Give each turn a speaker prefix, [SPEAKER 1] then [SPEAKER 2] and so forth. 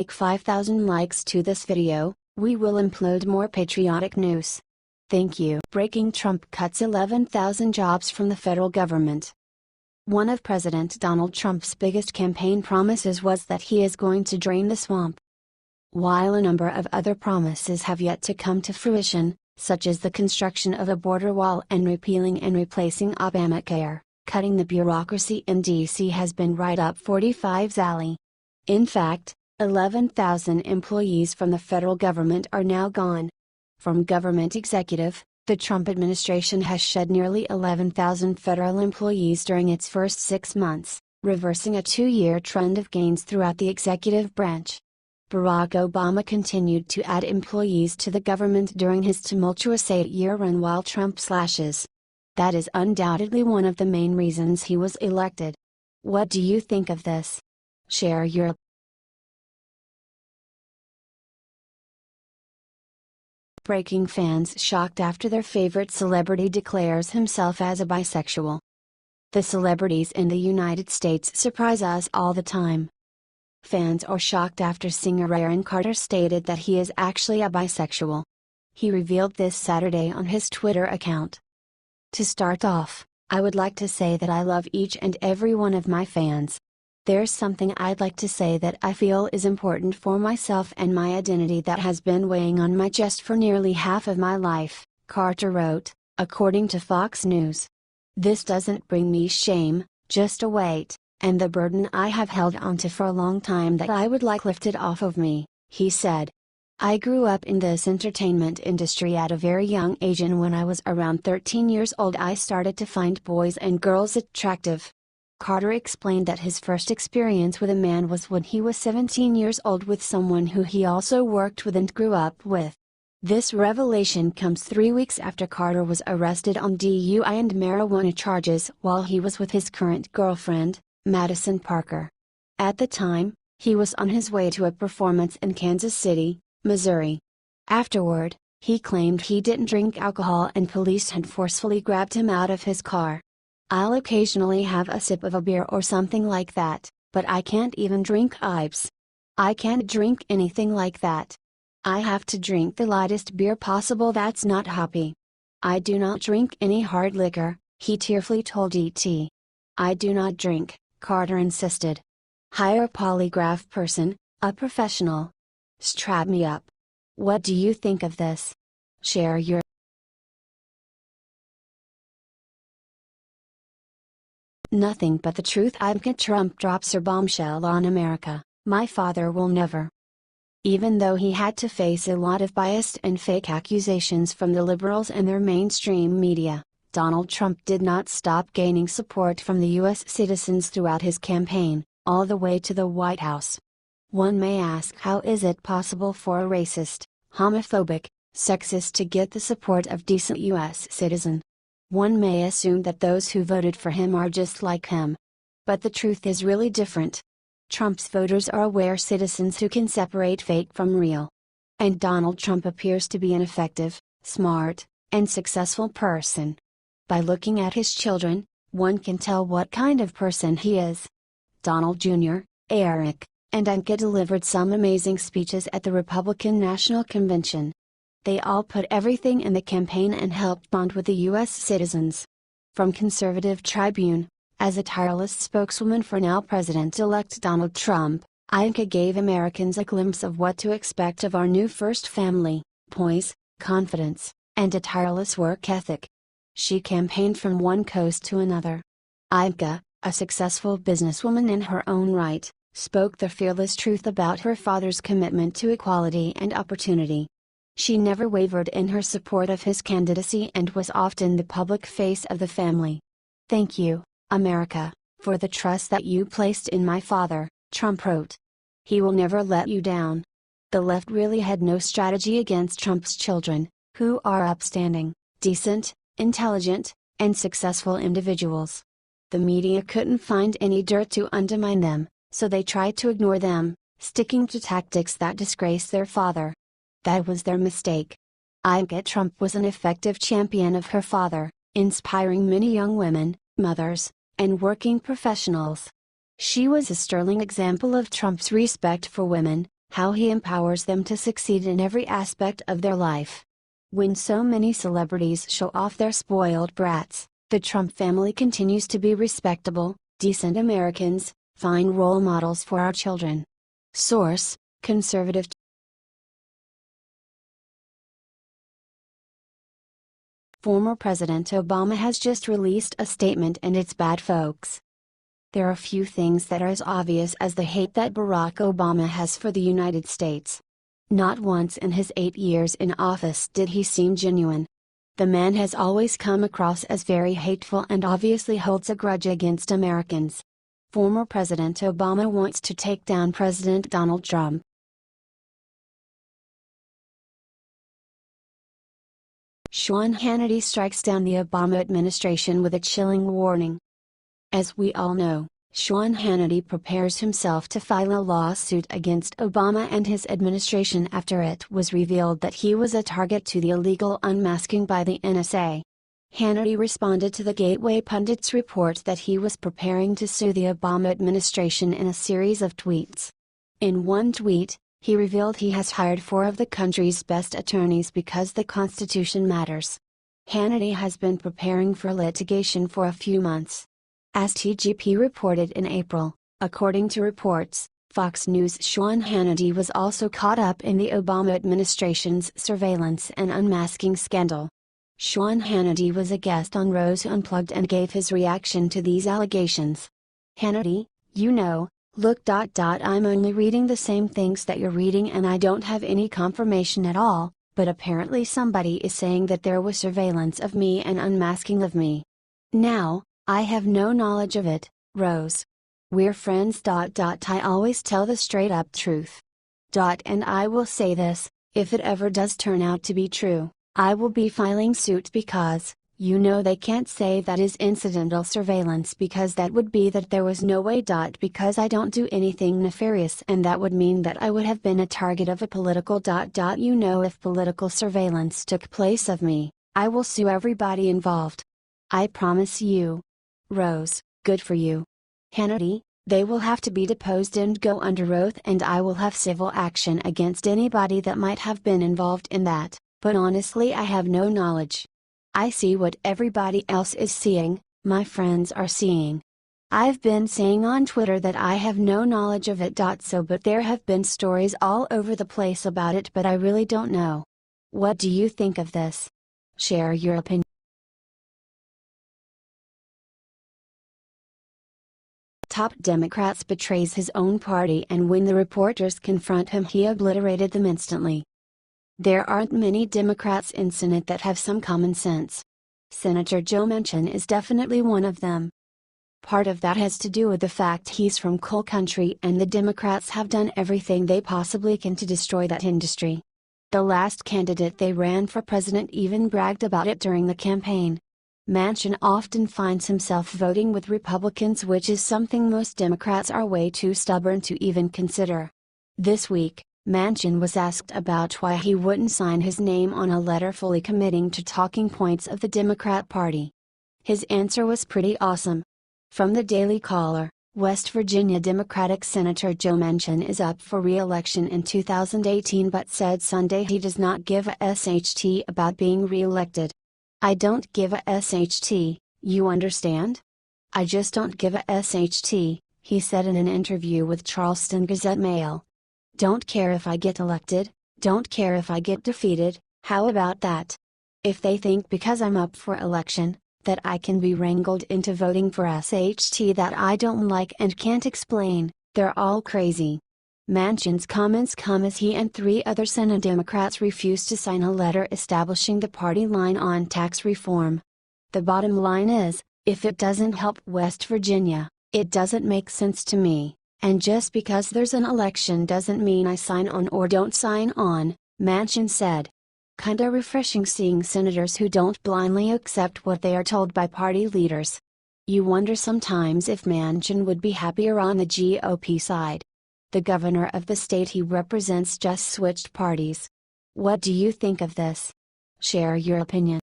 [SPEAKER 1] Like 5,000 likes to this video, we will upload more patriotic news. Thank you. Breaking: Trump cuts 11,000 jobs from the federal government. One of President Donald Trump's biggest campaign promises was that he is going to drain the swamp. While a number of other promises have yet to come to fruition, such as the construction of a border wall and repealing and replacing Obamacare, cutting the bureaucracy in D.C. has been right up 45's alley. In fact, 11,000 employees from the federal government are now gone. From government executive, the Trump administration has shed nearly 11,000 federal employees during its first 6 months, reversing a 2-year trend of gains throughout the executive branch. Barack Obama continued to add employees to the government during his tumultuous 8-year run, while Trump slashes. That is undoubtedly one of the main reasons he was elected. What do you think of this? Share your Breaking: fans shocked after their favorite celebrity declares himself as a bisexual. The celebrities in the United States surprise us all the time. Fans are shocked after singer Aaron Carter stated that he is actually a bisexual. He revealed this Saturday on his Twitter account. To start off, I would like to say that I love each and every one of my fans. There's something I'd like to say that I feel is important for myself and my identity that has been weighing on my chest for nearly half of my life, Carter wrote, according to Fox News. This doesn't bring me shame, just a weight, and the burden I have held onto for a long time that I would like lifted off of me, he said. I grew up in this entertainment industry at a very young age, and when I was around 13 years old I started to find boys and girls attractive. Carter explained that his first experience with a man was when he was 17 years old with someone who he also worked with and grew up with. This revelation comes 3 weeks after Carter was arrested on DUI and marijuana charges while he was with his current girlfriend, Madison Parker. At the time, he was on his way to a performance in Kansas City, Missouri. Afterward, he claimed he didn't drink alcohol and police had forcefully grabbed him out of his car. I'll occasionally have a sip of a beer or something like that, but I can't even drink IBS. I can't drink anything like that. I have to drink the lightest beer possible that's not hoppy. I do not drink any hard liquor, he tearfully told ET. I do not drink, Carter insisted. Hire a polygraph person, a professional. Strap me up. What do you think of this? Share your Nothing but the truth. Ivanka Trump drops her bombshell on America. My father will never. Even though he had to face a lot of biased and fake accusations from the liberals and their mainstream media, Donald Trump did not stop gaining support from the U.S. citizens throughout his campaign, all the way to the White House. One may ask, how is it possible for a racist, homophobic, sexist to get the support of decent U.S. citizen? One may assume that those who voted for him are just like him. But the truth is really different. Trump's voters are aware citizens who can separate fake from real. And Donald Trump appears to be an effective, smart, and successful person. By looking at his children, one can tell what kind of person he is. Donald Jr., Eric, and Ivanka delivered some amazing speeches at the Republican National Convention. They all put everything in the campaign and helped bond with the U.S. citizens. From Conservative Tribune, as a tireless spokeswoman for now President-elect Donald Trump, Ivanka gave Americans a glimpse of what to expect of our new first family: poise, confidence, and a tireless work ethic. She campaigned from one coast to another. Ivanka, a successful businesswoman in her own right, spoke the fearless truth about her father's commitment to equality and opportunity. She never wavered in her support of his candidacy and was often the public face of the family. Thank you, America, for the trust that you placed in my father, Trump wrote. He will never let you down. The left really had no strategy against Trump's children, who are upstanding, decent, intelligent, and successful individuals. The media couldn't find any dirt to undermine them, so they tried to ignore them, sticking to tactics that disgrace their father. That was their mistake. Ivanka Trump was an effective champion of her father, inspiring many young women, mothers, and working professionals. She was a sterling example of Trump's respect for women, how he empowers them to succeed in every aspect of their life. When so many celebrities show off their spoiled brats, the Trump family continues to be respectable, decent Americans, fine role models for our children. Source: Conservative. Former President Obama has just released a statement, and it's bad, folks. There are few things that are as obvious as the hate that Barack Obama has for the United States. Not once in his 8 years in office did he seem genuine. The man has always come across as very hateful and obviously holds a grudge against Americans. Former President Obama wants to take down President Donald Trump. Sean Hannity strikes down the Obama administration with a chilling warning. As we all know, Sean Hannity prepares himself to file a lawsuit against Obama and his administration after it was revealed that he was a target to the illegal unmasking by the NSA. Hannity responded to the Gateway Pundit's report that he was preparing to sue the Obama administration in a series of tweets. In one tweet, he revealed he has hired 4 of the country's best attorneys because the Constitution matters. Hannity has been preparing for litigation for a few months. As TGP reported in April, according to reports, Fox News' Sean Hannity was also caught up in the Obama administration's surveillance and unmasking scandal. Sean Hannity was a guest on Rose Unplugged and gave his reaction to these allegations. Hannity, look, I'm only reading the same things that you're reading and I don't have any confirmation at all, but apparently somebody is saying that there was surveillance of me and unmasking of me. Now, I have no knowledge of it, Rose. We're friends. I always tell the straight up truth. And I will say this, if it ever does turn out to be true, I will be filing suit because, they can't say that is incidental surveillance because that would be that there was no way. Because I don't do anything nefarious and that would mean that I would have been a target of a political. If political surveillance took place of me, I will sue everybody involved. I promise you. Rose, good for you. Hannity, they will have to be deposed and go under oath and I will have civil action against anybody that might have been involved in that, but honestly I have no knowledge. I see what everybody else is seeing, my friends are seeing. I've been saying on Twitter that I have no knowledge of it. But there have been stories all over the place about it, but I really don't know. What do you think of this? Share your opinion. Top Democrats betrays his own party, and when the reporters confront him he obliterated them instantly. There aren't many Democrats in Senate that have some common sense. Senator Joe Manchin is definitely one of them. Part of that has to do with the fact he's from coal country and the Democrats have done everything they possibly can to destroy that industry. The last candidate they ran for president even bragged about it during the campaign. Manchin often finds himself voting with Republicans, which is something most Democrats are way too stubborn to even consider. This week, Manchin was asked about why he wouldn't sign his name on a letter fully committing to talking points of the Democrat Party. His answer was pretty awesome. From the Daily Caller, West Virginia Democratic Senator Joe Manchin is up for re-election in 2018 but said Sunday he does not give a SHT about being re-elected. I don't give a SHT, you understand? I just don't give a SHT, he said in an interview with Charleston Gazette-Mail. Don't care if I get elected, don't care if I get defeated, how about that? If they think because I'm up for election, that I can be wrangled into voting for SHT that I don't like and can't explain, they're all crazy. Manchin's comments come as he and 3 other Senate Democrats refuse to sign a letter establishing the party line on tax reform. The bottom line is, if it doesn't help West Virginia, it doesn't make sense to me, and just because there's an election doesn't mean I sign on or don't sign on, Manchin said. Kinda refreshing seeing senators who don't blindly accept what they are told by party leaders. You wonder sometimes if Manchin would be happier on the GOP side. The governor of the state he represents just switched parties. What do you think of this? Share your opinion.